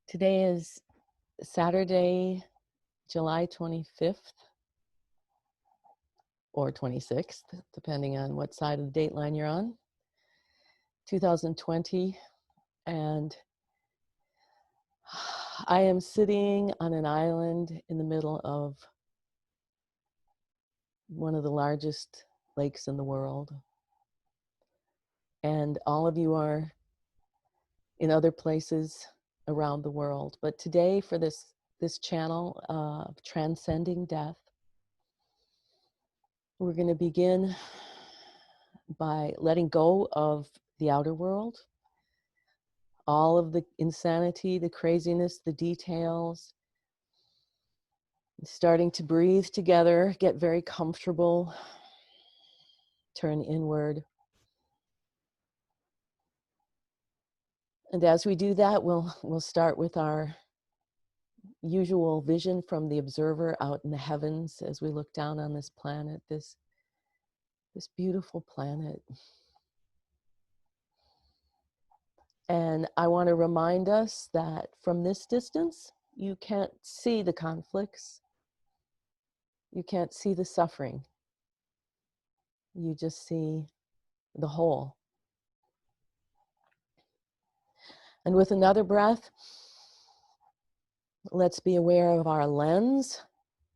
Today is Saturday, July 25th or 26th, depending on what side of the date line you're on, 2020. And I am sitting on an island in the middle of one of the largest lakes in the world. And all of you are in other places around the world. But today, for this channel of Transcending Death, we're going to begin by letting go of the outer world, all of the insanity, the craziness, the details, starting to breathe together, get very comfortable, turn inward. And as we do that, we'll start with our usual vision from the observer out in the heavens as we look down on this planet, this beautiful planet. And I want to remind us that from this distance, you can't see the conflicts. You can't see the suffering. You just see the whole. And with another breath, let's be aware of our lens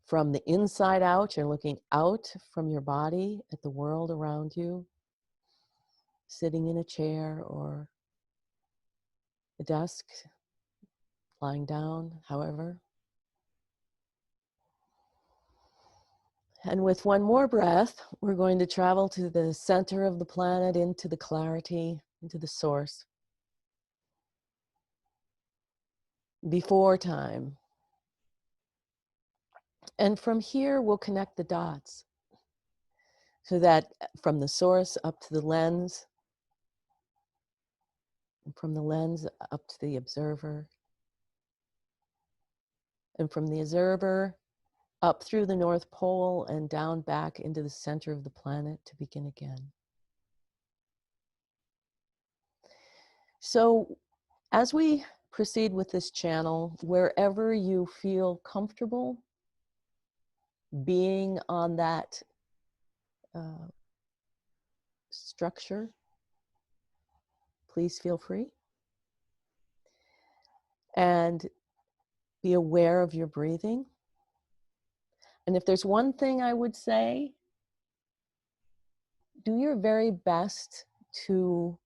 from the inside out. You're looking out from your body at the world around you, sitting in a chair or a desk, lying down, however. And with one more breath, we're going to travel to the center of the planet, into the clarity, into the source. Before time. And from here, we'll connect the dots. So that from the source up to the lens, and from the lens up to the observer, and from the observer up through the North Pole and down back into the center of the planet to begin again. So as we proceed with this channel, wherever you feel comfortable being on that structure, please feel free. And be aware of your breathing. And if there's one thing I would say, do your very best to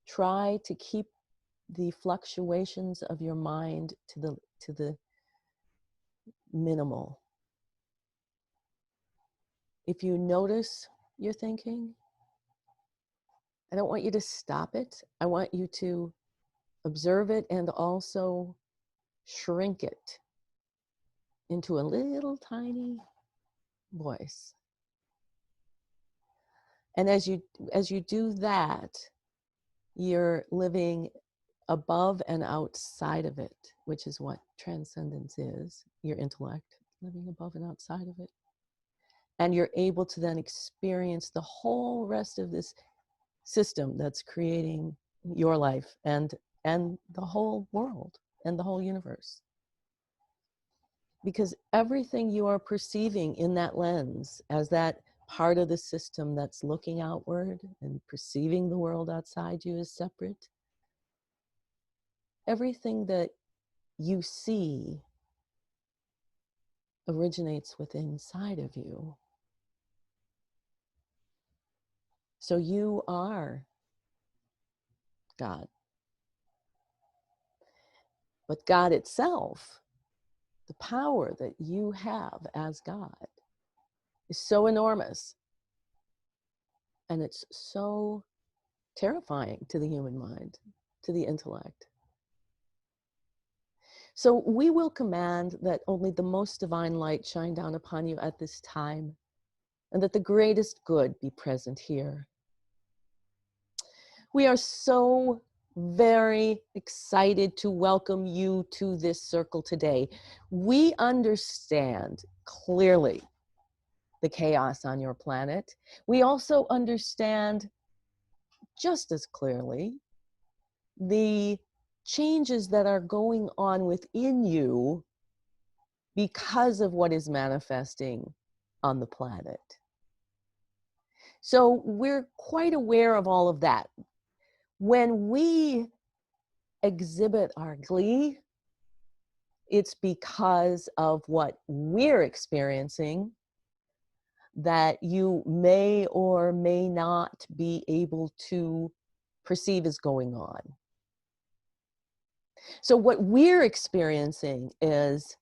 try to keep the fluctuations of your mind to the minimal. If you notice your thinking, I don't want you to stop it. I want you to observe it and also shrink it into a little tiny voice. And as you do that, you're living above and outside of it, which is what transcendence is, your intellect, living above and outside of it. And you're able to then experience the whole rest of this system that's creating your life and the whole world and the whole universe. Because everything you are perceiving in that lens as that part of the system that's looking outward and perceiving the world outside you as separate, everything that you see originates within inside of you. So you are God. But God itself, the power that you have as God, is so enormous. And it's so terrifying to the human mind, to the intellect. So we will command that only the most divine light shine down upon you at this time, and that the greatest good be present here. We are so very excited to welcome you to this circle today. We understand clearly the chaos on your planet. We also understand just as clearly the changes that are going on within you because of what is manifesting on the planet. So we're quite aware of all of that. When we exhibit our glee, it's because of what we're experiencing that you may or may not be able to perceive is going on. So what we're experiencing is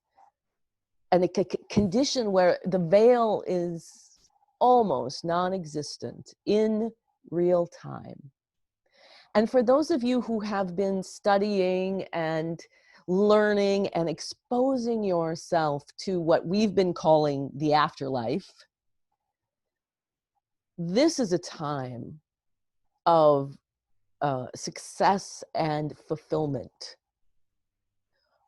a condition where the veil is almost non-existent in real time. And for those of you who have been studying and learning and exposing yourself to what we've been calling the afterlife, this is a time of success and fulfillment,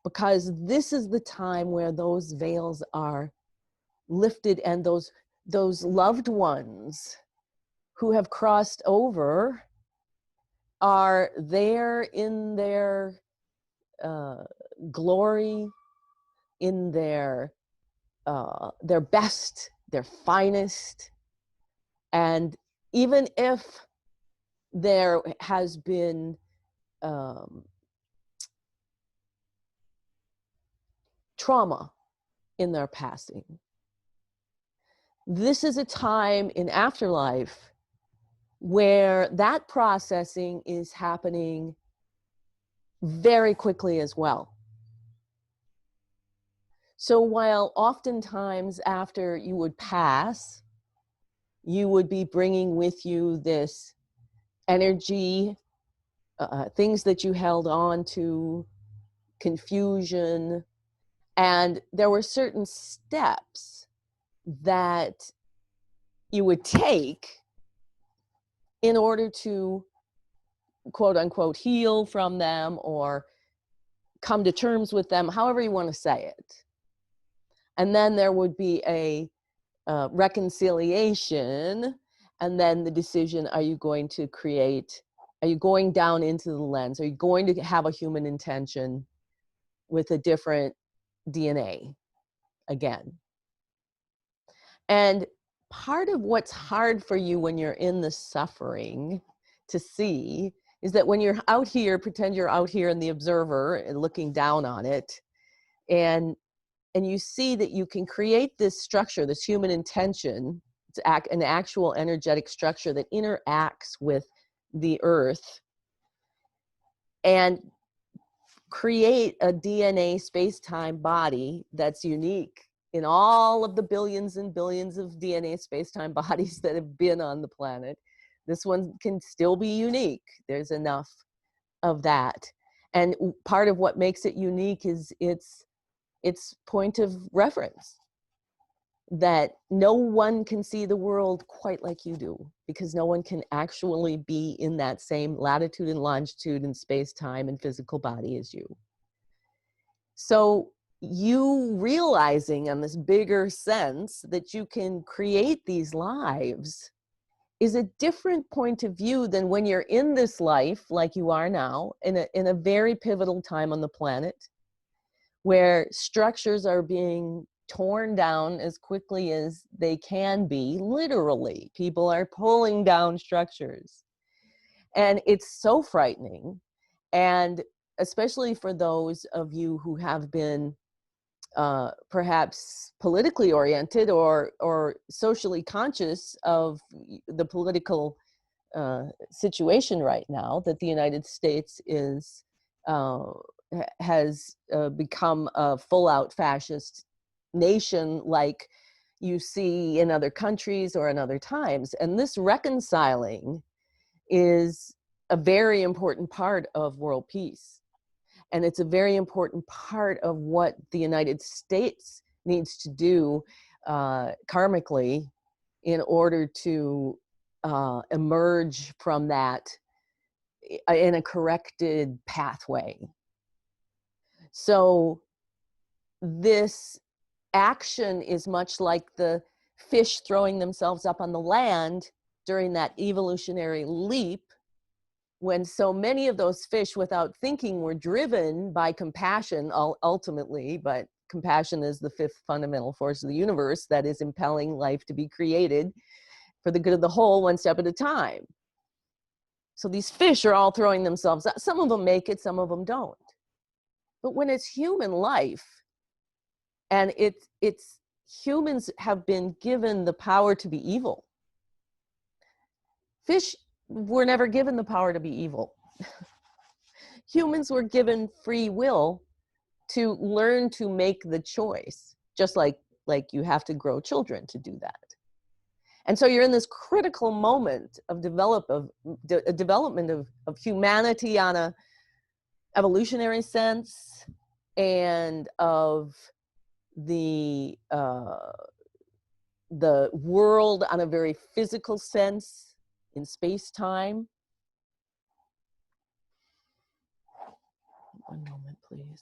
because this is the time where those veils are lifted and those loved ones who have crossed over are there in their glory, in their best, their finest. And even if there has been trauma in their passing, this is a time in afterlife where that processing is happening very quickly as well. So while oftentimes after you would pass, you would be bringing with you this energy, things that you held on to, confusion, and there were certain steps that you would take in order to, quote unquote, heal from them or come to terms with them, however you want to say it. And then there would be a reconciliation, and then the decision, are you going to create, are you going down into the lens? Are you going to have a human intention with a different DNA again? And part of what's hard for you when you're in the suffering to see is that when you're out here, pretend you're out here in the observer and looking down on it, and you see that you can create this structure, this human intention, it's an actual energetic structure that interacts with the earth and create a DNA space-time body that's unique in all of the billions and billions of DNA space-time bodies that have been on the planet. This one can still be unique. There's enough of that. And part of what makes it unique is its point of reference, that no one can see the world quite like you do, because no one can actually be in that same latitude and longitude and space-time and physical body as you. So you realizing on this bigger sense that you can create these lives is a different point of view than when you're in this life like you are now, in a very pivotal time on the planet, where structures are being torn down as quickly as they can be. Literally, people are pulling down structures. And it's so frightening. And especially for those of you who have been perhaps politically oriented or socially conscious of the political situation right now, that the United States is has become a full-out fascist nation like you see in other countries or in other times. And this reconciling is a very important part of world peace. And it's a very important part of what the United States needs to do karmically in order to emerge from that in a corrected pathway. So this action is much like the fish throwing themselves up on the land during that evolutionary leap when so many of those fish without thinking were driven by compassion ultimately, but compassion is the fifth fundamental force of the universe that is impelling life to be created for the good of the whole, one step at a time. So these fish are all throwing themselves out. Some of them make it, some of them don't. But when it's human life, and it's humans have been given the power to be evil. Fish were never given the power to be evil. Humans were given free will to learn to make the choice, just like you have to grow children to do that. And so you're in this critical moment of development of humanity on a evolutionary sense, and of the world on a very physical sense in space-time. One moment, please.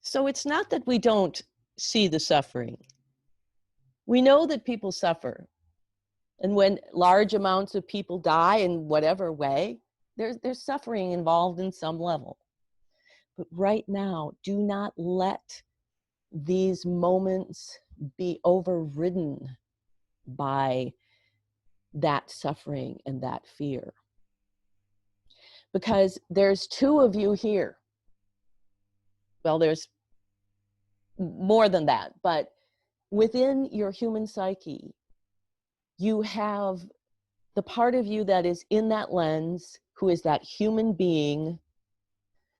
So it's not that we don't see the suffering. We know that people suffer. And when large amounts of people die in whatever way, there's suffering involved in some level. But right now, do not let these moments be overridden by that suffering and that fear. Because there's two of you here. Well, there's more than that, but within your human psyche, you have the part of you that is in that lens, who is that human being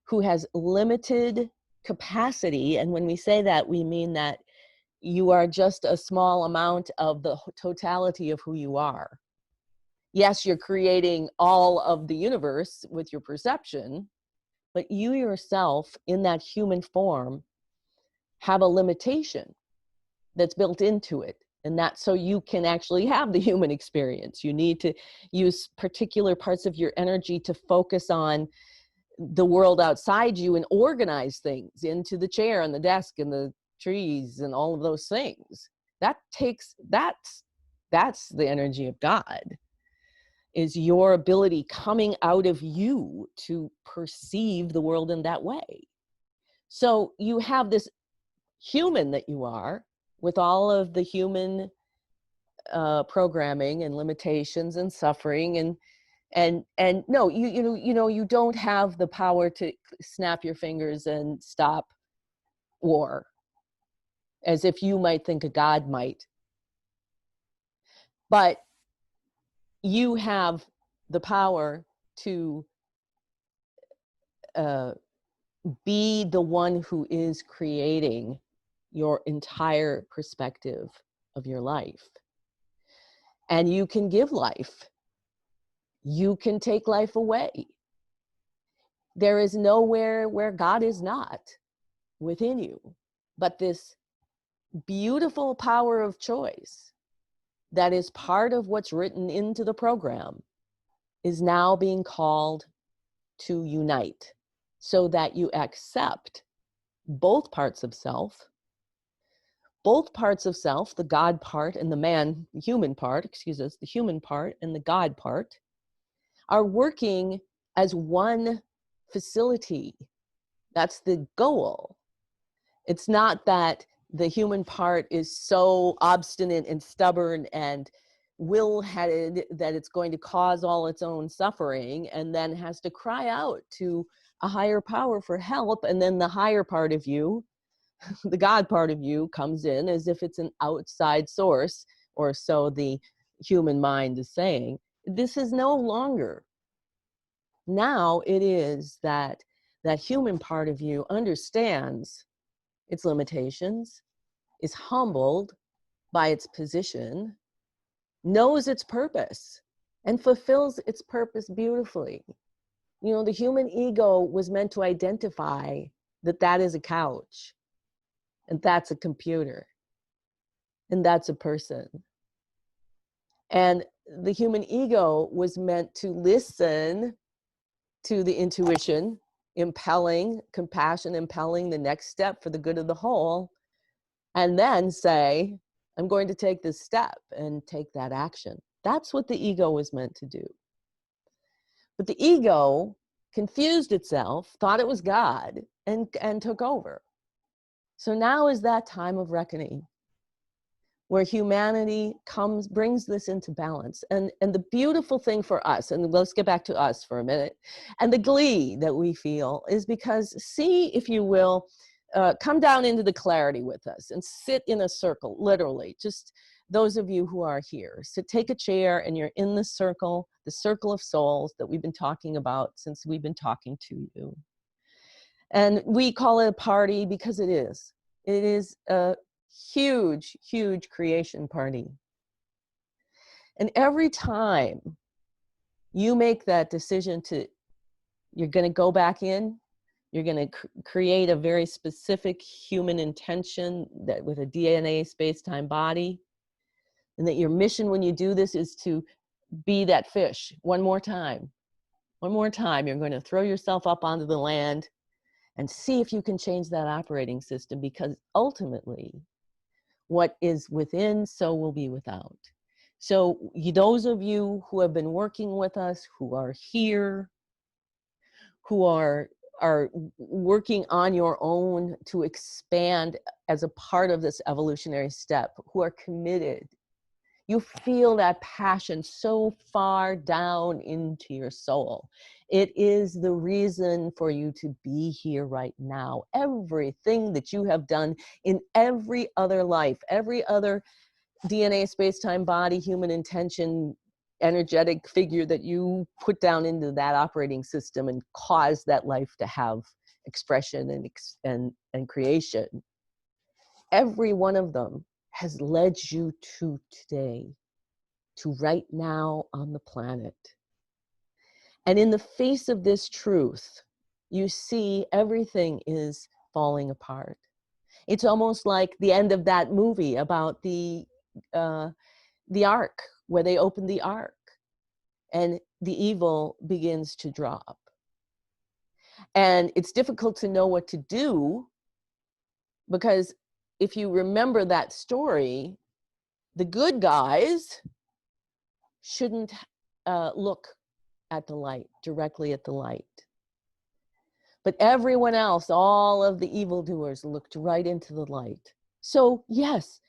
who has limited capacity. And when we say that, we mean that you are just a small amount of the totality of who you are. Yes, you're creating all of the universe with your perception, but you yourself in that human form have a limitation that's built into it. And that's so you can actually have the human experience. You need to use particular parts of your energy to focus on the world outside you and organize things into the chair and the desk and the trees and all of those things. That's the energy of God, is your ability coming out of you to perceive the world in that way. So you have this human that you are, with all of the human programming and limitations and suffering, and no, you don't have the power to snap your fingers and stop war, as if you might think a God might. But you have the power to be the one who is creating your entire perspective of your life. And you can give life. You can take life away. There is nowhere where God is not within you. But this beautiful power of choice that is part of what's written into the program is now being called to unite, so that you accept both parts of self, the God part and the human part and the God part, are working as one facility. That's the goal. It's not that the human part is so obstinate and stubborn and will-headed that it's going to cause all its own suffering and then has to cry out to a higher power for help. And then the higher part of you, the God part of you, comes in as if it's an outside source, or so the human mind is saying. This is no longer. Now it is that human part of you understands its limitations, is humbled by its position, knows its purpose, and fulfills its purpose beautifully. You know, the human ego was meant to identify that is a couch, and that's a computer, and that's a person. And the human ego was meant to listen to the intuition impelling, compassion impelling the next step for the good of the whole, and then say, I'm going to take this step and take that action. That's what the ego was meant to do. But the ego confused itself, thought it was God, and took over. So now is that time of reckoning where humanity brings this into balance. And the beautiful thing for us, and let's get back to us for a minute, and the glee that we feel is because, see, if you will, come down into the clarity with us and sit in a circle, literally, just those of you who are here. So take a chair and you're in the circle of souls that we've been talking about since we've been talking to you. And we call it a party because it is. It is a huge, huge creation party. And every time you make that decision you're going to go back in, you're going to create a very specific human intention that with a DNA space-time body, and that your mission when you do this is to be that fish one more time. One more time, you're going to throw yourself up onto the land and see if you can change that operating system, because ultimately, what is within, so will be without. So those of you who have been working with us, who are here, who are working on your own to expand as a part of this evolutionary step, who are committed, you feel that passion so far down into your soul. It is the reason for you to be here right now. Everything that you have done in every other life, every other DNA, space-time, body, human intention, energetic figure that you put down into that operating system and cause that life to have expression and creation. Every one of them has led you to today, to right now on the planet. And in the face of this truth, you see everything is falling apart. It's almost like the end of that movie about the ark, where they opened the ark and the evil begins to drop. And it's difficult to know what to do, because if you remember that story, the good guys shouldn't look at the light, directly at the light. But everyone else, all of the evildoers, looked right into the light. So yes,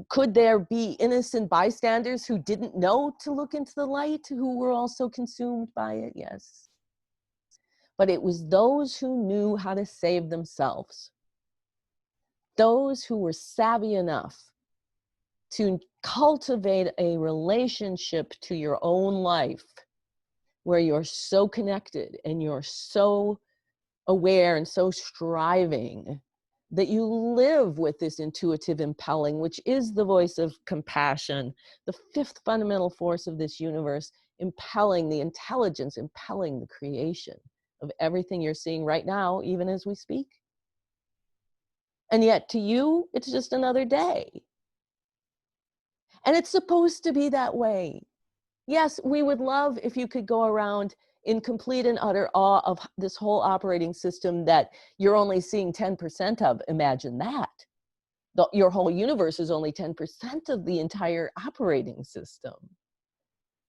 could there be innocent bystanders who didn't know to look into the light, who were also consumed by it? Yes. But it was those who knew how to save themselves, those who were savvy enough to cultivate a relationship to your own life where you're so connected and you're so aware and so striving that you live with this intuitive impelling, which is the voice of compassion, the fifth fundamental force of this universe, impelling the intelligence, impelling the creation of everything you're seeing right now, even as we speak. And yet to you, it's just another day. And it's supposed to be that way. Yes, we would love if you could go around in complete and utter awe of this whole operating system that you're only seeing 10% of. Imagine that. Your whole universe is only 10% of the entire operating system.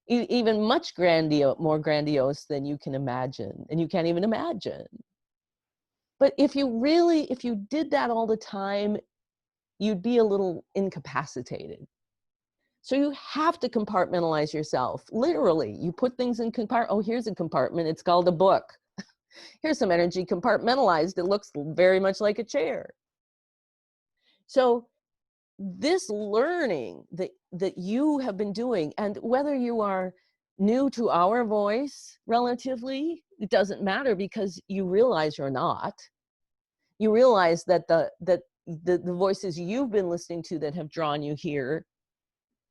Even much more grandiose than you can imagine, and you can't even imagine. But if you did that all the time, you'd be a little incapacitated. So you have to compartmentalize yourself. Literally, you put things in oh, here's a compartment. It's called a book. Here's some energy compartmentalized. It looks very much like a chair. So this learning that you have been doing, and whether you are new to our voice relatively, it doesn't matter, because you realize you're not. You realize that the voices you've been listening to that have drawn you here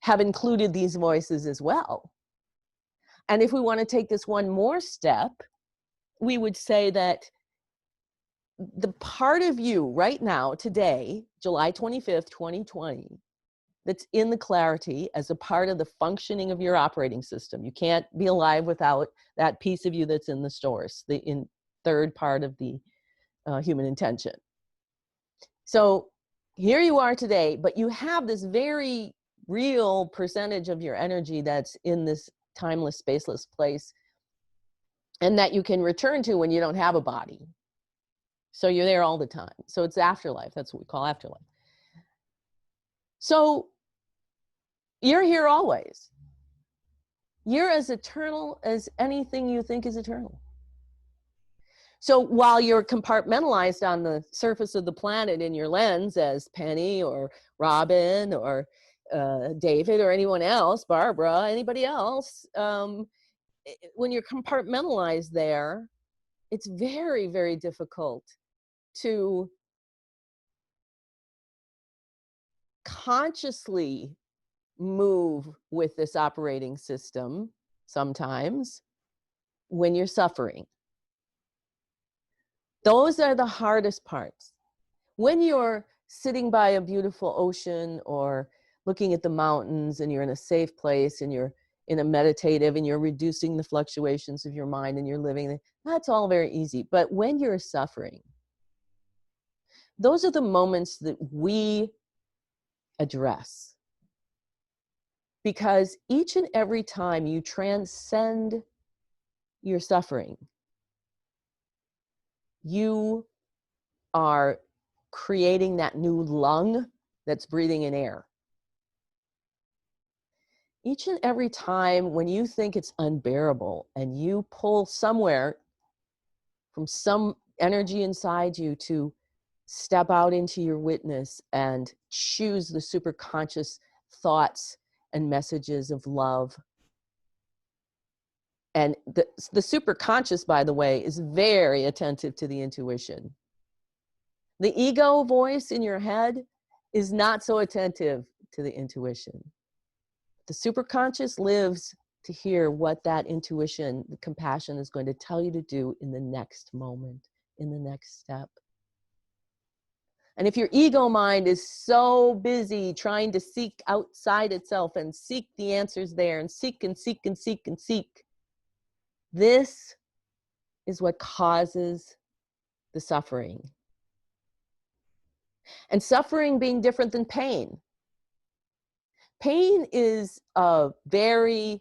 have included these voices as well. And if we want to take this one more step, we would say that the part of you right now, today, July 25th, 2020, that's in the clarity as a part of the functioning of your operating system. You can't be alive without that piece of you that's in the source, third part of the human intention. So here you are today, but you have this very real percentage of your energy that's in this timeless, spaceless place, and that you can return to when you don't have a body. So you're there all the time. So it's afterlife. That's what we call afterlife. So you're here always. You're as eternal as anything you think is eternal. So while you're compartmentalized on the surface of the planet in your lens as Penny or Robin or David or anyone else, Barbara, anybody else, when you're compartmentalized there, it's very, very difficult to consciously move with this operating system sometimes when you're suffering. Those are the hardest parts. When you're sitting by a beautiful ocean or looking at the mountains and you're in a safe place and you're in a meditative and you're reducing the fluctuations of your mind and you're living, that's all very easy. But when you're suffering, those are the moments that we address. Because each and every time you transcend your suffering, you are creating that new lung that's breathing in air. Each and every time when you think it's unbearable and you pull somewhere from some energy inside you to step out into your witness and choose the superconscious thoughts and messages of love. And the superconscious, by the way, is very attentive to the intuition. The ego voice in your head is not so attentive to the intuition. The superconscious lives to hear what that intuition, the compassion, is going to tell you to do in the next moment, in the next step. And if your ego mind is so busy trying to seek outside itself and seek the answers there and seek and seek and seek and seek, this is what causes the suffering. And suffering being different than pain. Pain is a very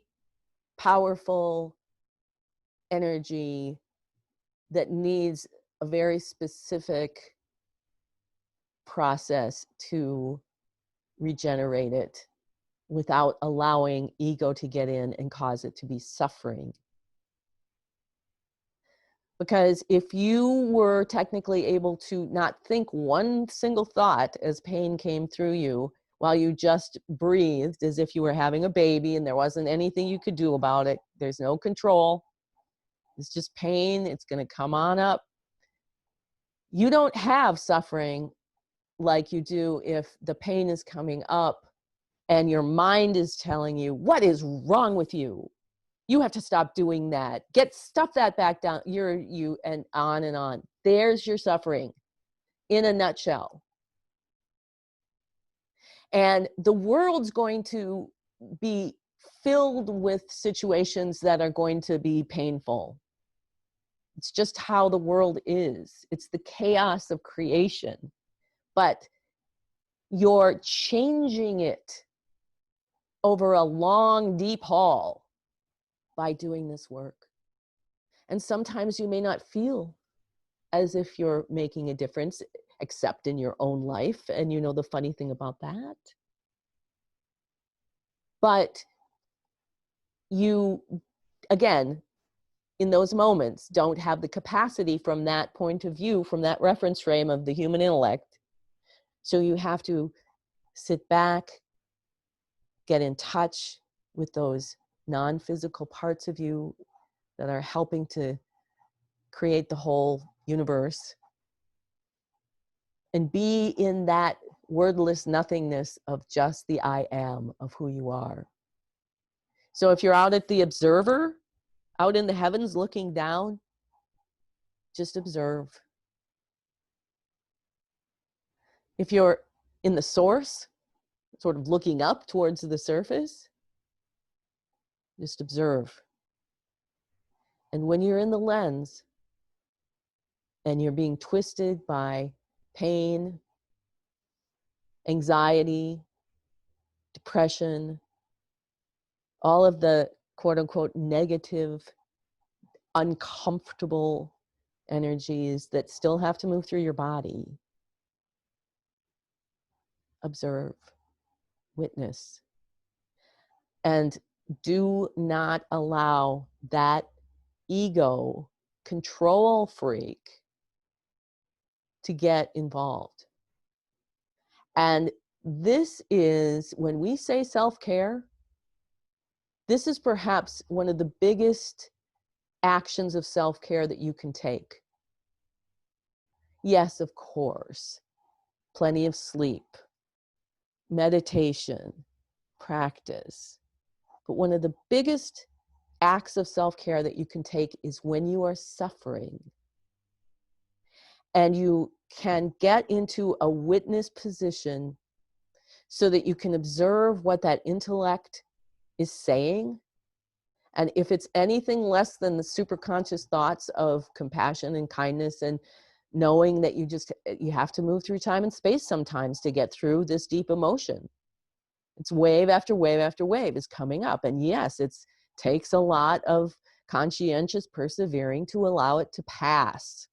powerful energy that needs a very specific process to regenerate it without allowing ego to get in and cause it to be suffering. Because if you were technically able to not think one single thought as pain came through you while you just breathed as if you were having a baby and there wasn't anything you could do about it, there's no control, it's just pain, it's going to come on up. You don't have suffering like you do if the pain is coming up and your mind is telling you, what is wrong with you? You have to stop doing that. Stuff that back down. And on and on. There's your suffering in a nutshell. And the world's going to be filled with situations that are going to be painful. It's just how the world is. It's the chaos of creation. But you're changing it over a long, deep haul by doing this work. And sometimes you may not feel as if you're making a difference, except in your own life. And you know the funny thing about that? But you, again, in those moments, don't have the capacity from that point of view, from that reference frame of the human intellect. So you have to sit back, get in touch with those non-physical parts of you that are helping to create the whole universe, and be in that wordless nothingness of just the I am of who you are. So if you're out at the observer, out in the heavens looking down, just observe. If you're in the source, sort of looking up towards the surface, just observe. And when you're in the lens, and you're being twisted by pain, anxiety, depression, all of the quote unquote negative, uncomfortable energies that still have to move through your body, observe, witness, and do not allow that ego control freak to get involved. And this is, when we say self-care, this is perhaps one of the biggest actions of self-care that you can take. Yes, of course, plenty of sleep, meditation, practice. But one of the biggest acts of self-care that you can take is when you are suffering and you can get into a witness position so that you can observe what that intellect is saying. And if it's anything less than the superconscious thoughts of compassion and kindness, and knowing that you have to move through time and space sometimes to get through this deep emotion. It's wave after wave after wave is coming up. And yes, it takes a lot of conscientious persevering to allow it to pass.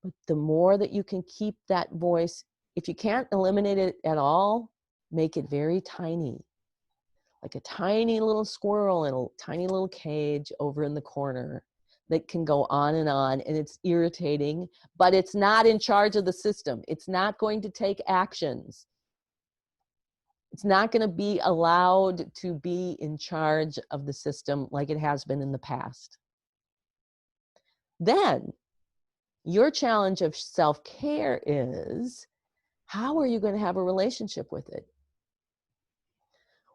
But the more that you can keep that voice, if you can't eliminate it at all, make it very tiny. Like a tiny little squirrel in a tiny little cage over in the corner that can go on, and it's irritating, but it's not in charge of the system. It's not going to take actions. It's not going to be allowed to be in charge of the system like it has been in the past. Then your challenge of self-care is, how are you going to have a relationship with it?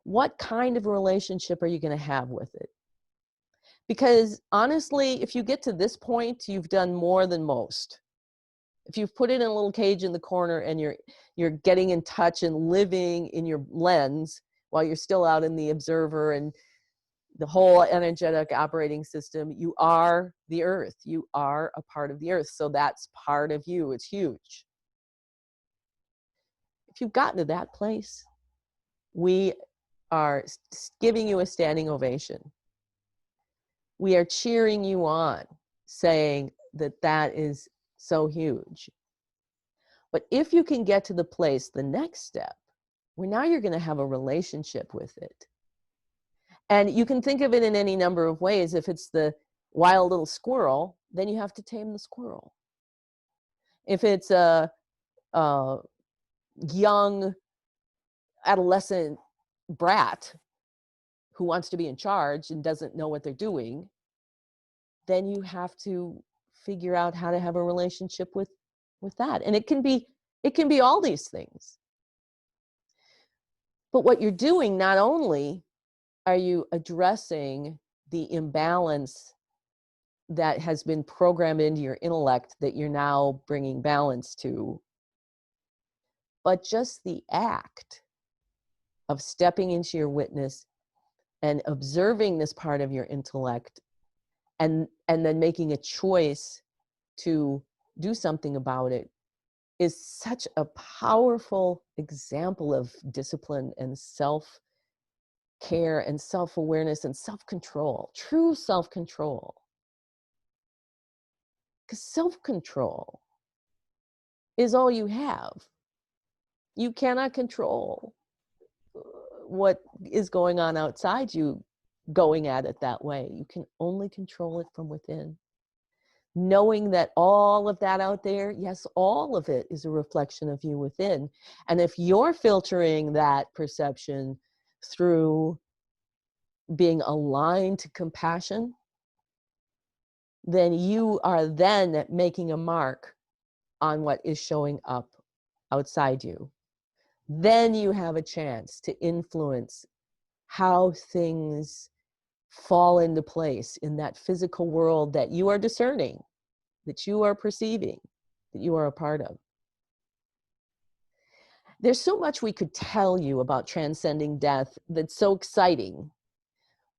What kind of a relationship are you going to have with it? Because honestly, if you get to this point, you've done more than most. If you've put it in a little cage in the corner and you're getting in touch and living in your lens while you're still out in the observer and the whole energetic operating system, you are the earth. You are a part of the earth. So that's part of you. It's huge. If you've gotten to that place, we are giving you a standing ovation. We are cheering you on, saying that that is so huge. But if you can get to the place, the next step, where now you're going to have a relationship with it. And you can think of it in any number of ways. If it's the wild little squirrel, then you have to tame the squirrel. If it's a young adolescent brat who wants to be in charge and doesn't know what they're doing, then you have to figure out how to have a relationship with that. And it can be all these things. But what you're doing, not only are you addressing the imbalance that has been programmed into your intellect that you're now bringing balance to, but just the act of stepping into your witness and observing this part of your intellect and then making a choice to do something about it is such a powerful example of discipline and self-care and self-awareness and self-control, true self-control. Because self-control is all you have. You cannot control what is going on outside you going at it that way. You can only control it from within. Knowing that all of that out there, yes, all of it is a reflection of you within. And if you're filtering that perception through being aligned to compassion, then you are then making a mark on what is showing up outside you. Then you have a chance to influence how things fall into place in that physical world that you are discerning, that you are perceiving, that you are a part of. There's so much we could tell you about transcending death that's so exciting,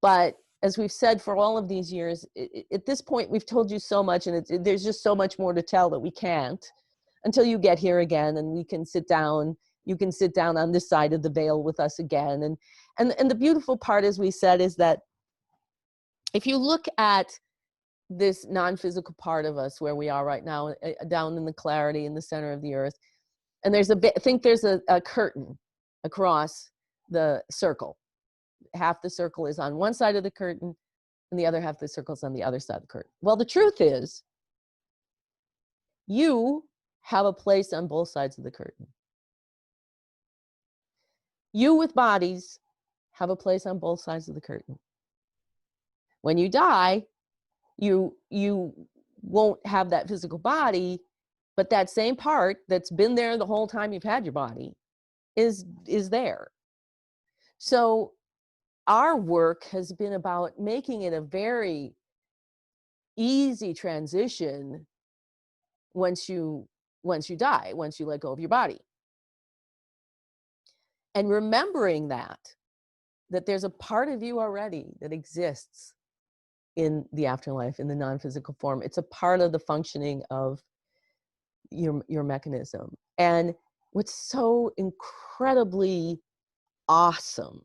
but as we've said for all of these years, at this point, we've told you so much, and there's just so much more to tell that we can't until you get here again, and we can sit down. You can sit down on this side of the veil with us again. And the beautiful part, as we said, is that if you look at this non-physical part of us where we are right now, down in the clarity in the center of the earth, and there's think there's a curtain across the circle. Half the circle is on one side of the curtain, and the other half of the circle is on the other side of the curtain. Well, the truth is, you have a place on both sides of the curtain. You with bodies have a place on both sides of the curtain. When you die, you won't have that physical body, but that same part that's been there the whole time you've had your body is there. So our work has been about making it a very easy transition once you die, once you let go of your body. And remembering that there's a part of you already that exists in the afterlife, in the non-physical form. It's a part of the functioning of your mechanism. And what's so incredibly awesome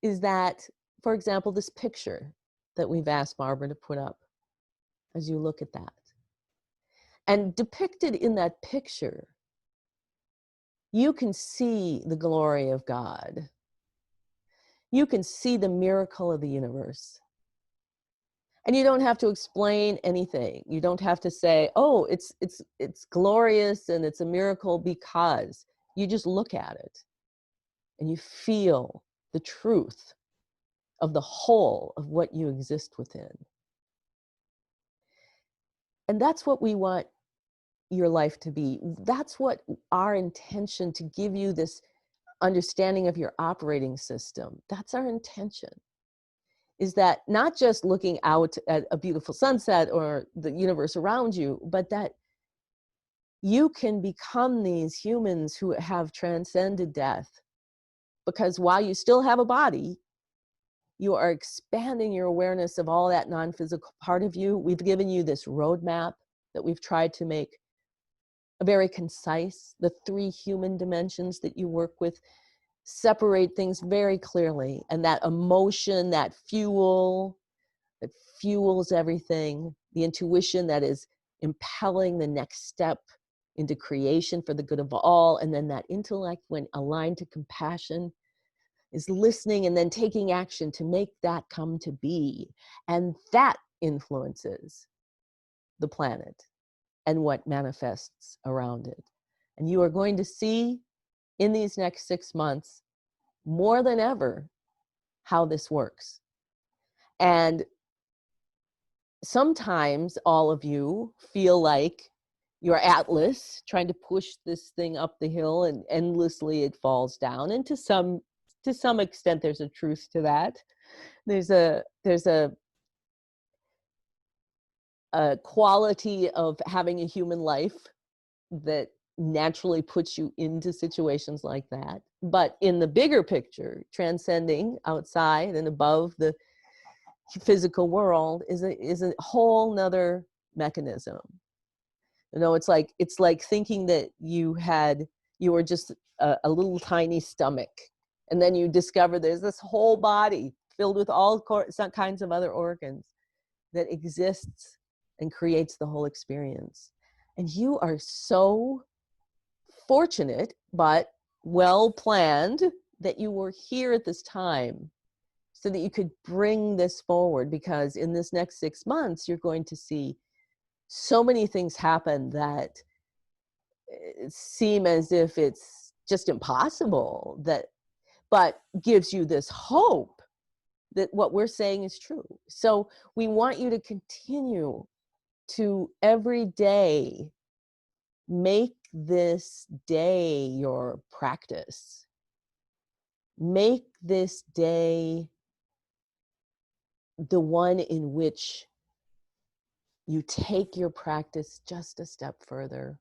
is that, for example, this picture that we've asked Barbara to put up, as you look at that, and depicted in that picture, you can see the glory of God. You can see the miracle of the universe. And you don't have to explain anything. You don't have to say, oh, it's glorious and it's a miracle, because you just look at it and you feel the truth of the whole of what you exist within. And that's what we want your life to be. That's what our intention, to give you this understanding of your operating system. That's our intention. Is that not just looking out at a beautiful sunset or the universe around you, but that you can become these humans who have transcended death. Because while you still have a body, you are expanding your awareness of all that non-physical part of you. We've given you this roadmap that we've tried to make very concise. The 3 human dimensions that you work with separate things very clearly. And that emotion, that fuels everything, the intuition that is impelling the next step into creation for the good of all, and then that intellect, when aligned to compassion, is listening and then taking action to make that come to be. And that influences the planet and what manifests around it. And you are going to see in these next 6 months, more than ever, how this works. And sometimes all of you feel like you're Atlas trying to push this thing up the hill, and endlessly it falls down. And to some extent, there's a truth to that. There's a quality of having a human life that naturally puts you into situations like that. But in the bigger picture, transcending outside and above the physical world is a whole nother mechanism. You know, it's like thinking that you were just a little tiny stomach, and then you discover there's this whole body filled with all some kinds of other organs that exists and creates the whole experience. And you are so fortunate, but well planned, that you were here at this time so that you could bring this forward, because in this next 6 months, you're going to see so many things happen that seem as if it's just impossible, but gives you this hope that what we're saying is true. So we want you to continue to every day make this day your practice. Make this day the one in which you take your practice just a step further.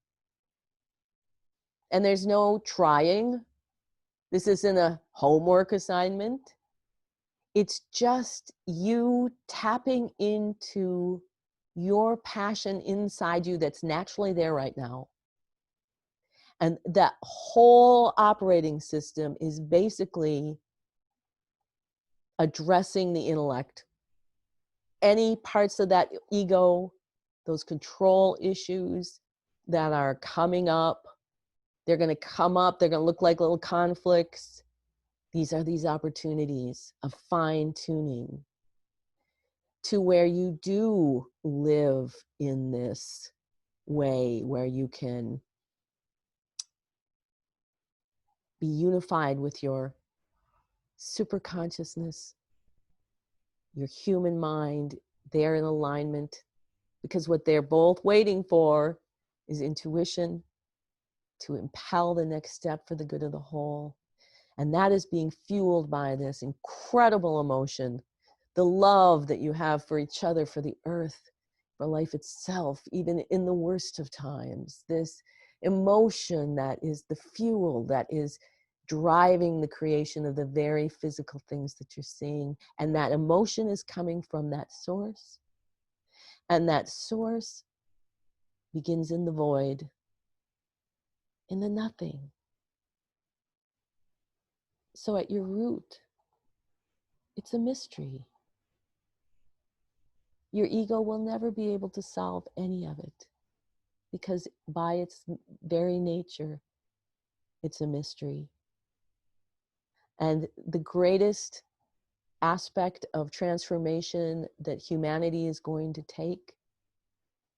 And there's no trying. This isn't a homework assignment. It's just you tapping into your passion inside you that's naturally there right now. And that whole operating system is basically addressing the intellect. Any parts of that ego, those control issues that are coming up, they're going to come up, they're going to look like little conflicts. These are these opportunities of fine tuning to where you do live in this way where you can be unified with your super consciousness, your human mind, they're in alignment, because what they're both waiting for is intuition to impel the next step for the good of the whole. And that is being fueled by this incredible emotion, the love that you have for each other, for the earth, for life itself, even in the worst of times. This emotion that is the fuel that is driving the creation of the very physical things that you're seeing. And that emotion is coming from that source. And that source begins in the void, in the nothing. So at your root, it's a mystery. Your ego will never be able to solve any of it, because by its very nature, it's a mystery. And the greatest aspect of transformation that humanity is going to take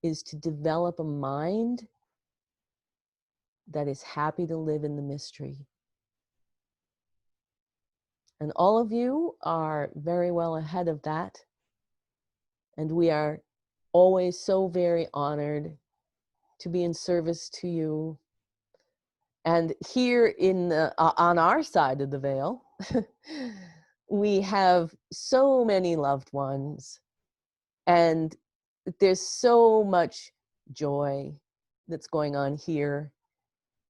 is to develop a mind that is happy to live in the mystery. And all of you are very well ahead of that. And we are always so very honored to be in service to you. And here in on our side of the veil, we have so many loved ones, and there's so much joy that's going on here.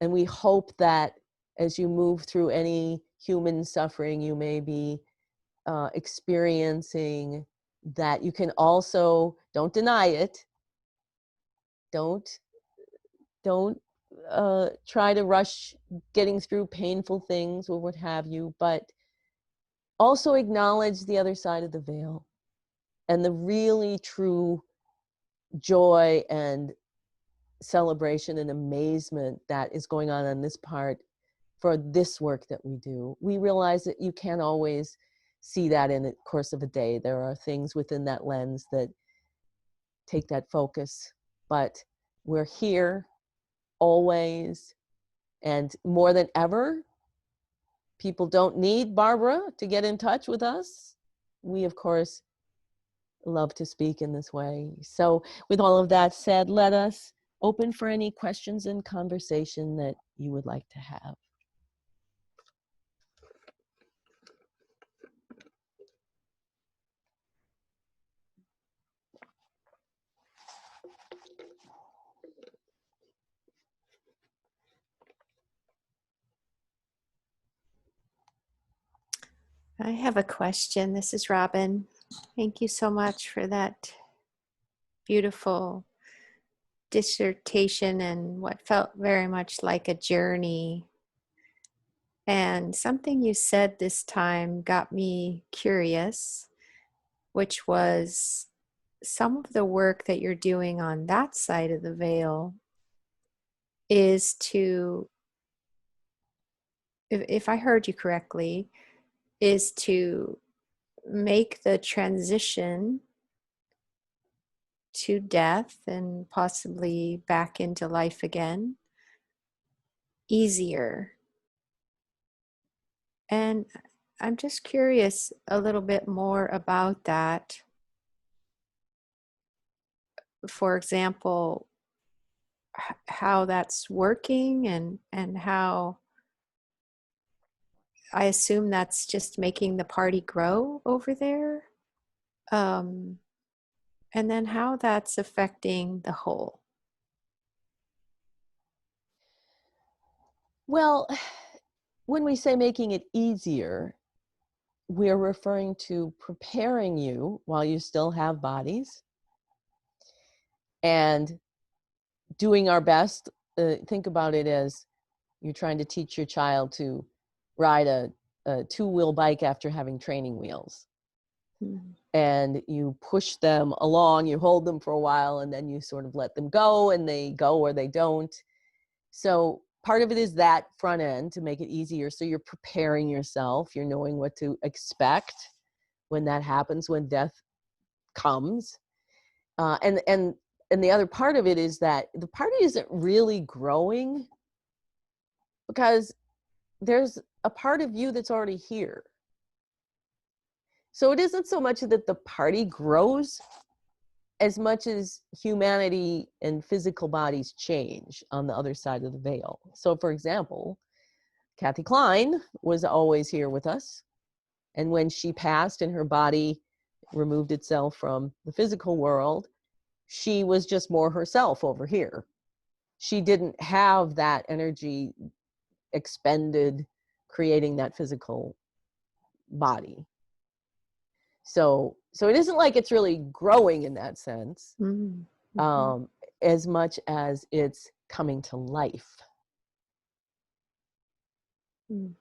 And we hope that as you move through any human suffering you may be experiencing, that you can also, don't deny it, don't try to rush getting through painful things or what have you, but also acknowledge the other side of the veil and the really true joy and celebration and amazement that is going on this part for this work that we do. We realize that you can't always see that in the course of a day. There are things within that lens that take that focus, but we're here always, and more than ever, people don't need Barbara to get in touch with us. We, of course, love to speak in this way. So with all of that said, let us open for any questions and conversation that you would like to have. I have a question. This is Robin. Thank you so much for that beautiful dissertation and what felt very much like a journey. And something you said this time got me curious, which was some of the work that you're doing on that side of the veil is to, if I heard you correctly, is to make the transition to death and possibly back into life again easier. And I'm just curious a little bit more about that. For example, how that's working, and how I assume that's just making the party grow over there. And then how that's affecting the whole. Well, when we say making it easier, we're referring to preparing you while you still have bodies and doing our best. Think about it as you're trying to teach your child to ride a two-wheel bike after having training wheels. Mm. And you push them along, you hold them for a while, and then you sort of let them go, and they go or they don't. So part of it is that front end to make it easier. So you're preparing yourself, you're knowing what to expect when that happens, when death comes. And the other part of it is that the party isn't really growing because there's a part of you that's already here. So it isn't so much that the party grows as much as humanity and physical bodies change on the other side of the veil. So for example, Kathy Klein was always here with us. And when she passed and her body removed itself from the physical world, she was just more herself over here. She didn't have that energy expended creating that physical body. So it isn't like it's really growing in that sense, Mm. Mm-hmm. as much as it's coming to life.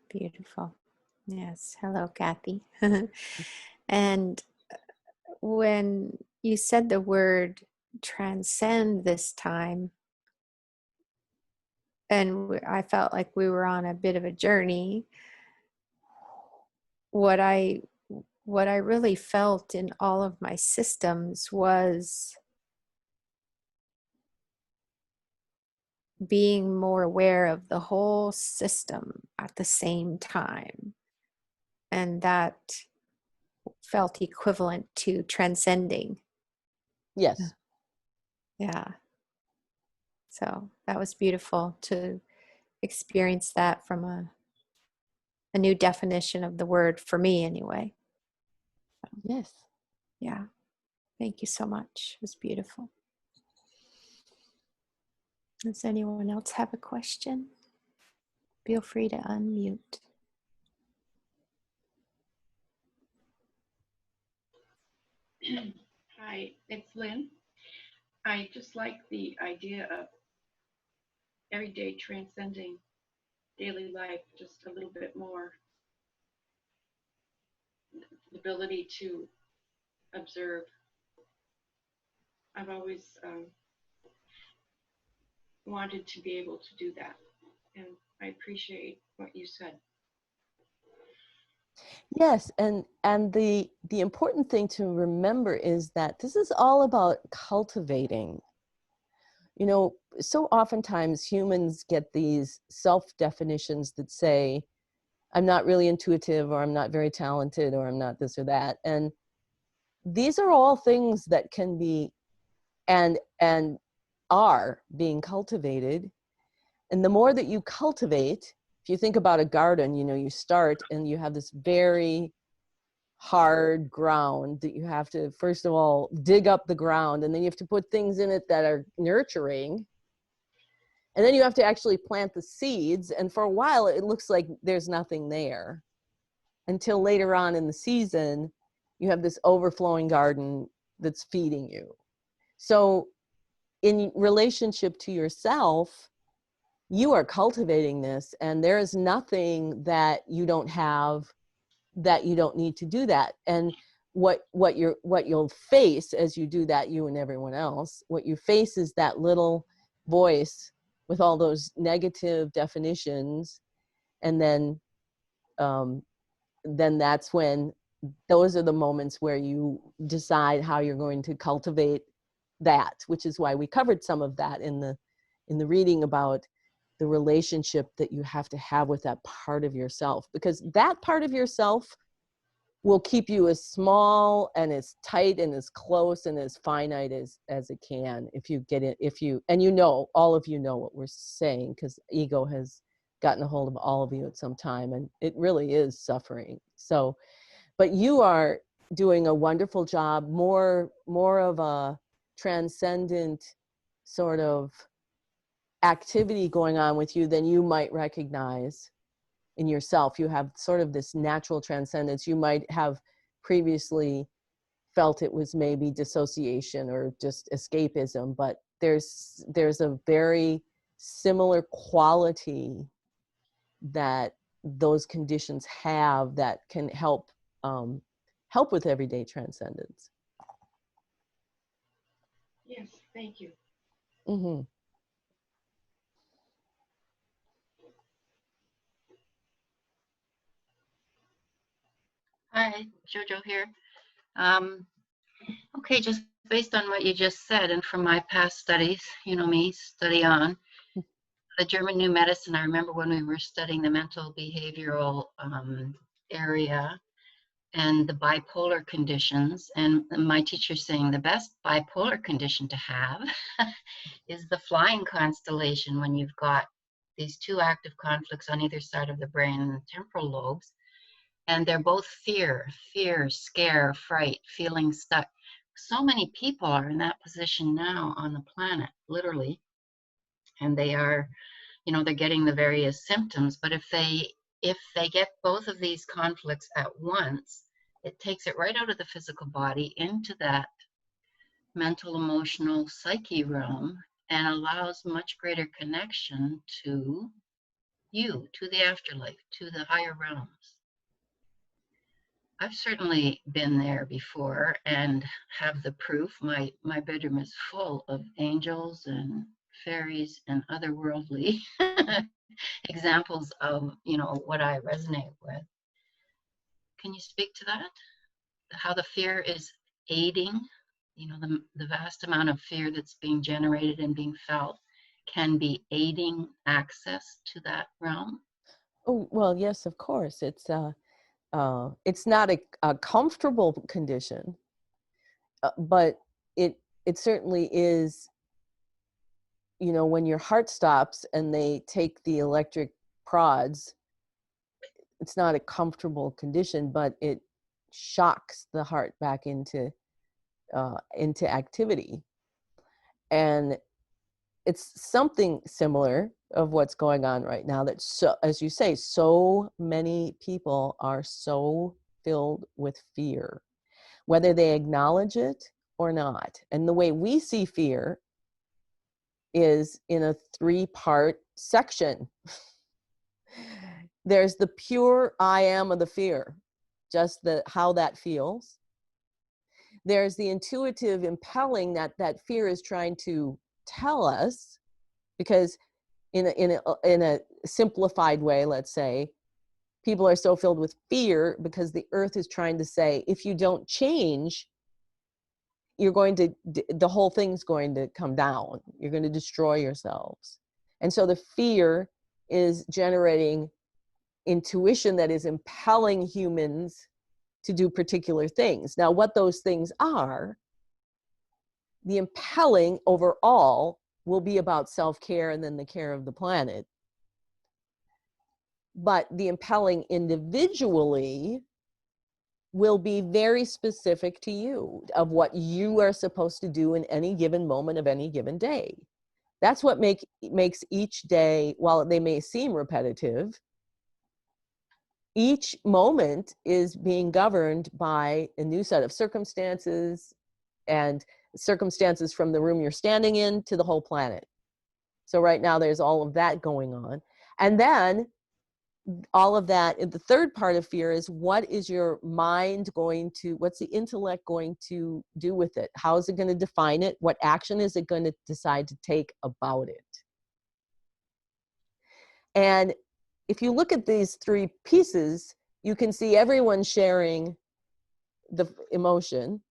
Beautiful. Yes. Hello, Kathy. And when you said the word transcend this time, and I felt like we were on a bit of a journey, what I really felt in all of my systems was being more aware of the whole system at the same time. And that felt equivalent to transcending. Yes. Yeah. So that was beautiful to experience that from a new definition of the word for me, anyway. Yes. Yeah. Thank you so much. It was beautiful. Does anyone else have a question? Feel free to unmute. Hi, it's Lynn. I just like the idea of everyday transcending daily life just a little bit more. The ability to observe. I've always wanted to be able to do that, and I appreciate what you said. Yes, and the important thing to remember is that this is all about cultivating. You know, so oftentimes humans get these self-definitions that say, I'm not really intuitive, or I'm not very talented, or I'm not this or that. And these are all things that can be and are being cultivated. And the more that you cultivate, if you think about a garden, you know, you start and you have this very hard ground that you have to, first of all, dig up the ground, and then you have to put things in it that are nurturing. And then you have to actually plant the seeds. And for a while, it looks like there's nothing there until later on in the season, you have this overflowing garden that's feeding you. So in relationship to yourself, you are cultivating this, and there is nothing that you don't have that you don't need to do that. And what you'll face as you do that, you and everyone else, what you face is that little voice with all those negative definitions. And then that's when those are the moments where you decide how you're going to cultivate that, which is why we covered some of that in the reading about the relationship that you have to have with that part of yourself, because that part of yourself will keep you as small and as tight and as close and as finite as it can, if you get it, and you know, all of you know what we're saying, because ego has gotten a hold of all of you at some time, and it really is suffering. So, but you are doing a wonderful job, more of a transcendent sort of activity going on with you than you might recognize. in yourself. You have sort of this natural transcendence. You might have previously felt it was maybe dissociation or just escapism, but there's a very similar quality that those conditions have that can help help with everyday transcendence. Yes, thank you. Mm-hmm. Hi, Jojo here. Um, okay, just based on what you just said and from my past studies, you know me, study on, the German New Medicine, I remember when we were studying the mental behavioral area and the bipolar conditions, and my teacher saying the best bipolar condition to have is the flying constellation when you've got these two active conflicts on either side of the brain and the temporal lobes. And they're both fear, scare, fright, feeling stuck. So many people are in that position now on the planet, literally, and they are, you know, they're getting the various symptoms. But if they get both of these conflicts at once, it takes it right out of the physical body into that mental, emotional, psyche realm and allows much greater connection to you, to the afterlife, to the higher realms. I've certainly been there before and have the proof. My bedroom is full of angels and fairies and otherworldly examples of, you know, what I resonate with. Can you speak to that? How the fear is aiding, you know, the vast amount of fear that's being generated and being felt can be aiding access to that realm? Oh, well, yes, of course. It's not a comfortable condition, but it certainly is. You know, when your heart stops and they take the electric prods, it's not a comfortable condition, but it shocks the heart back into activity. And it's something similar of what's going on right now, that, so as you say, so many people are so filled with fear, whether they acknowledge it or not. And the way we see fear is in a 3-part section. There's the pure I am of the fear, just how that feels. There's the intuitive impelling that fear is trying to tell us, because in a simplified way, let's say, people are so filled with fear because the earth is trying to say, if you don't change, the whole thing's going to come down. You're going to destroy yourselves. And so the fear is generating intuition that is impelling humans to do particular things. Now, what those things are, the impelling overall will be about self-care and then the care of the planet. But the impelling individually will be very specific to you, of what you are supposed to do in any given moment of any given day. That's what makes each day, while they may seem repetitive, each moment is being governed by a new set of circumstances, and circumstances from the room you're standing in to the whole planet. So right now there's all of that going on. And then all of that, the third part of fear is, what is your mind going to, what's the intellect going to do with it? How is it going to define it? What action is it going to decide to take about it? And if you look at these 3 pieces, you can see everyone sharing the emotion.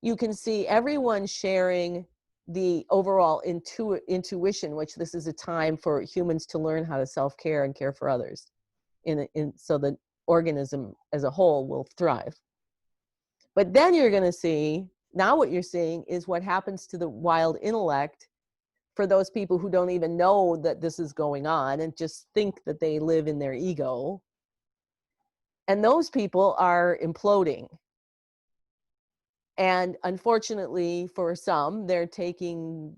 You can see everyone sharing the overall intuition, which this is a time for humans to learn how to self-care and care for others, so the organism as a whole will thrive. But then you're going to see, now what you're seeing is what happens to the wild intellect for those people who don't even know that this is going on and just think that they live in their ego. And those people are imploding. And unfortunately for some, they're taking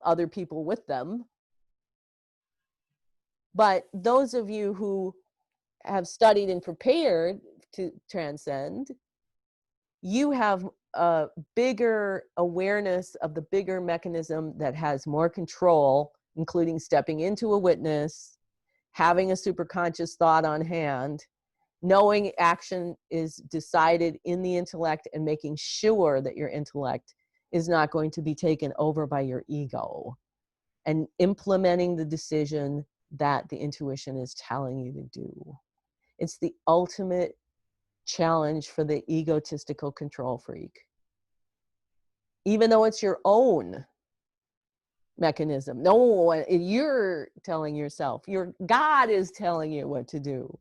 other people with them. But those of you who have studied and prepared to transcend, you have a bigger awareness of the bigger mechanism that has more control, including stepping into a witness, having a superconscious thought on hand, knowing action is decided in the intellect, and making sure that your intellect is not going to be taken over by your ego, and implementing the decision that the intuition is telling you to do. It's the ultimate challenge for the egotistical control freak. Even though it's your own mechanism. No, you're telling yourself, your God is telling you what to do,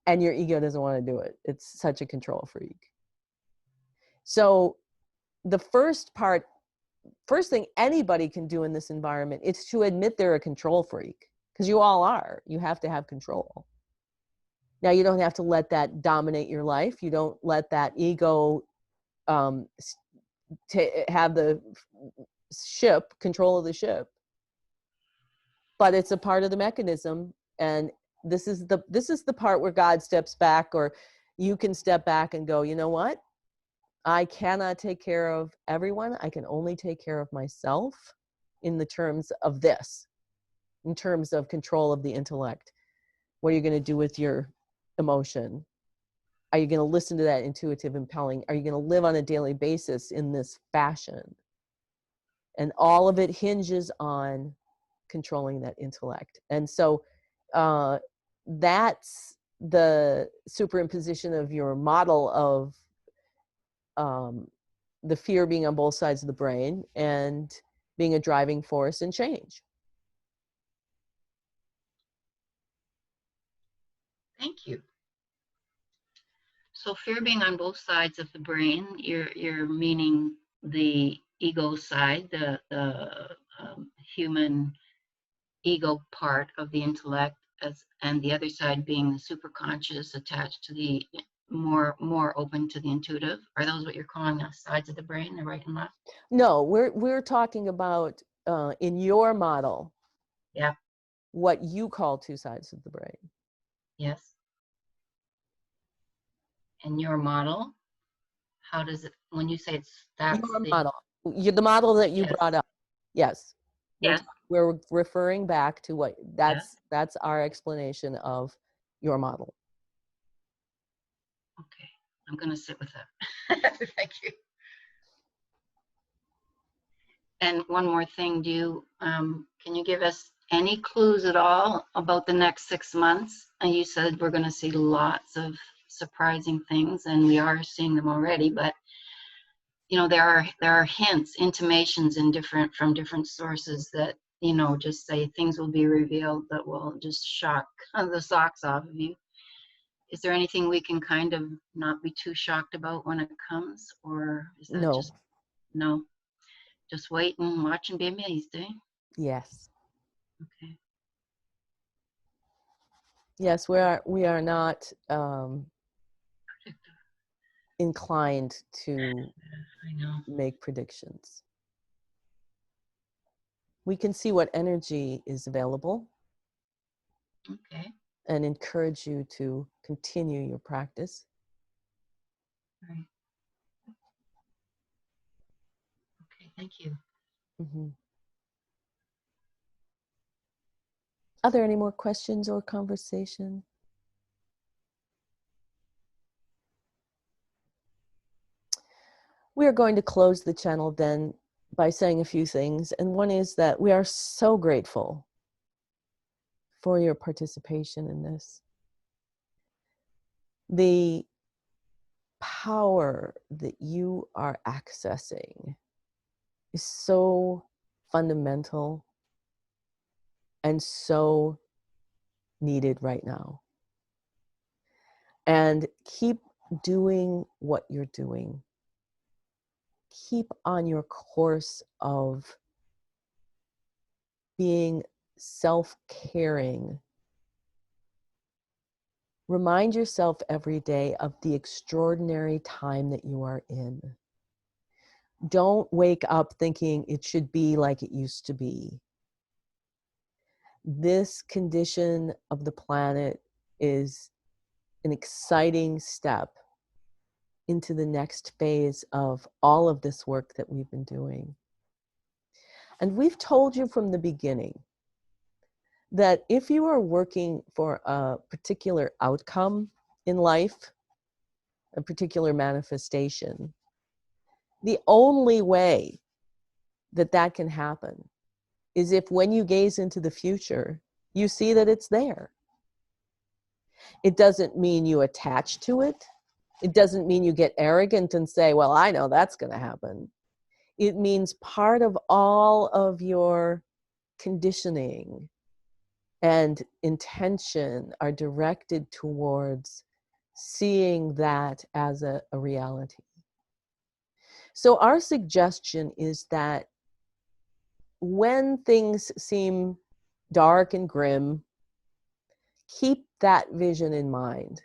and your ego doesn't want to do it. It's such a control freak. So the first thing anybody can do in this environment is to admit they're a control freak, because you all are. You have to have control. Now, you don't have to let that dominate your life. You don't let that ego have the ship, control of the ship. But it's a part of the mechanism, and this is the part where God steps back, or you can step back and go, you know what? I cannot take care of everyone. I can only take care of myself in the terms of this, in terms of control of the intellect. What are you going to do with your emotion? Are you going to listen to that intuitive impelling? Are you going to live on a daily basis in this fashion? And all of it hinges on controlling that intellect. And so that's the superimposition of your model of the fear being on both sides of the brain and being a driving force in change. Thank you. So fear being on both sides of the brain, you're meaning the ego side, the human ego part of the intellect, and the other side being the superconscious attached to the more open to the intuitive. Are those what you're calling the sides of the brain, the right and left? No, we're talking about in your model. Yeah. What you call two sides of the brain. Yes. And your model, how does it, when you say that's Your the model. You're the model that you yes. brought up. Yes. Yes. We're referring back to what Yes. that's our explanation of your model. Okay. I'm going to sit with that. Thank you. And one more thing, can you give us any clues at all about the next 6 months? And you said we're going to see lots of surprising things, and we are seeing them already, but there are hints, intimations from different sources that just say things will be revealed that will just shock the socks off of you. Is there anything we can kind of not be too shocked about when it comes, or is that No. just no? Just wait and watch and be amazed, eh? Yes. Okay. Yes, we are not inclined to I know. make predictions. We can see what energy is available Okay. and encourage you to continue your practice. Right. Okay, thank you. Mm-hmm. Are there any more questions or conversation? We are going to close the channel then by saying a few things. And one is that we are so grateful for your participation in this. The power that you are accessing is so fundamental and so needed right now. And keep doing what you're doing. Keep on your course of being self-caring. Remind yourself every day of the extraordinary time that you are in. Don't wake up thinking it should be like it used to be. this condition of the planet is an exciting step into the next phase of all of this work that we've been doing. And we've told you from the beginning that if you are working for a particular outcome in life, a particular manifestation, the only way that that can happen is if when you gaze into the future, you see that it's there. It doesn't mean you attach to it. It doesn't mean you get arrogant and say, well, I know that's going to happen. It means part of all of your conditioning and intention are directed towards seeing that as a reality. So our suggestion is that when things seem dark and grim, keep that vision in mind.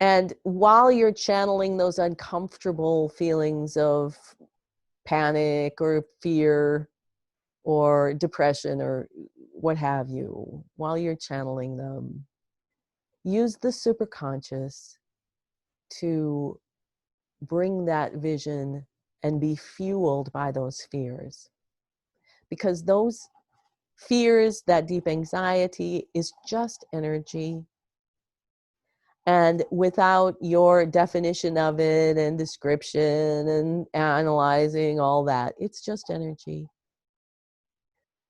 And while you're channeling those uncomfortable feelings of panic or fear or depression or what have you, while you're channeling them, use the superconscious to bring that vision and be fueled by those fears. Because those fears, that deep anxiety, is just energy. And without your definition of it and description and analyzing all that, it's just energy.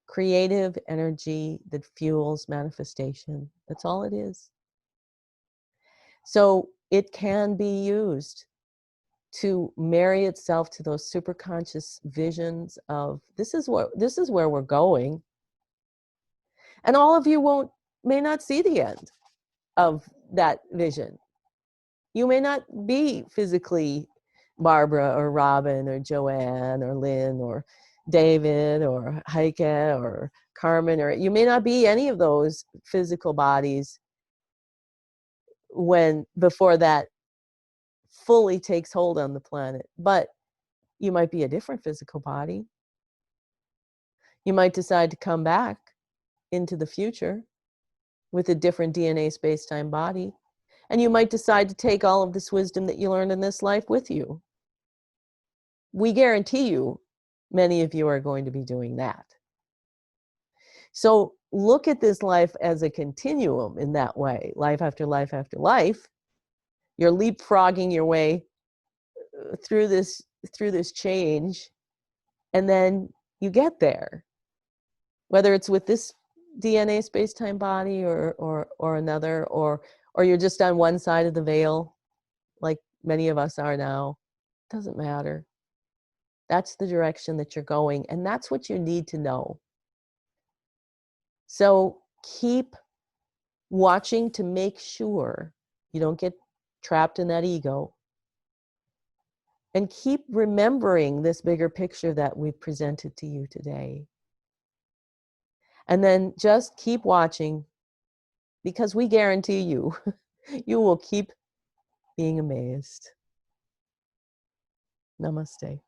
Creative energy that fuels manifestation. That's all it is. So it can be used to marry itself to those superconscious visions of this is where we're going. And all of you may not see the end of that vision. You may not be physically Barbara or Robin or Joanne or Lynn or David or Heike or Carmen, or you may not be any of those physical bodies before that fully takes hold on the planet. But you might be a different physical body. You might decide to come back into the future with a different DNA space-time body. And you might decide to take all of this wisdom that you learned in this life with you. We guarantee you, many of you are going to be doing that. So look at this life as a continuum in that way, life after life after life. You're leapfrogging your way through this change, and then you get there. Whether it's with this DNA space-time body or another, or you're just on one side of the veil, like many of us are now, doesn't matter. That's the direction that you're going, and that's what you need to know. So keep watching to make sure you don't get trapped in that ego, and keep remembering this bigger picture that we've presented to you today. And then just keep watching, because we guarantee you, you will keep being amazed. Namaste.